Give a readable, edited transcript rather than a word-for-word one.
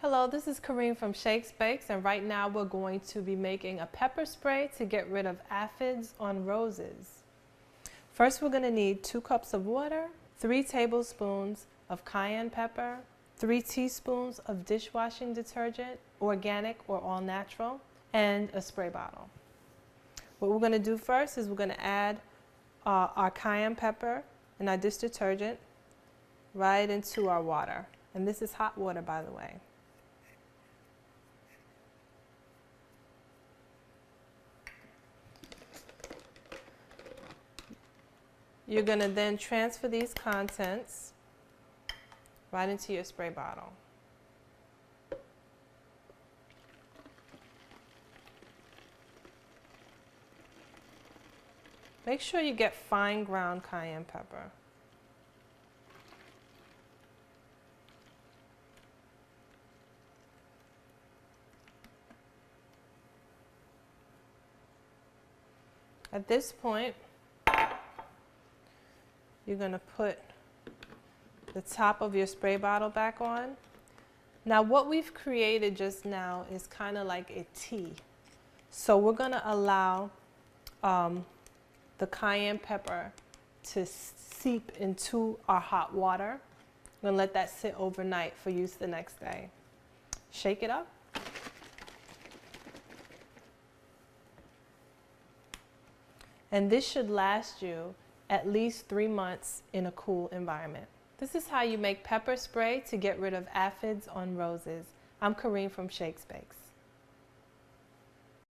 Hello, this is Kareem from Shakes Bakes, and right now we're going to be making a pepper spray to get rid of aphids on roses. First, we're going to need 2 cups of water, 3 tablespoons of cayenne pepper, 3 teaspoons of dishwashing detergent, organic or all natural, and a spray bottle. What we're going to do first is we're going to add our cayenne pepper and our dish detergent right into our water. And this is hot water, by the way. You're going to then transfer these contents right into your spray bottle. Make sure you get fine ground cayenne pepper. At this point, you're going to put the top of your spray bottle back on. Now what we've created just now is kind of like a tea. So we're going to allow the cayenne pepper to seep into our hot water. We're going to let that sit overnight for use the next day. Shake it up. And this should last you at least 3 months in a cool environment. This is how you make pepper spray to get rid of aphids on roses. I'm Kareem from Shakes Bakes.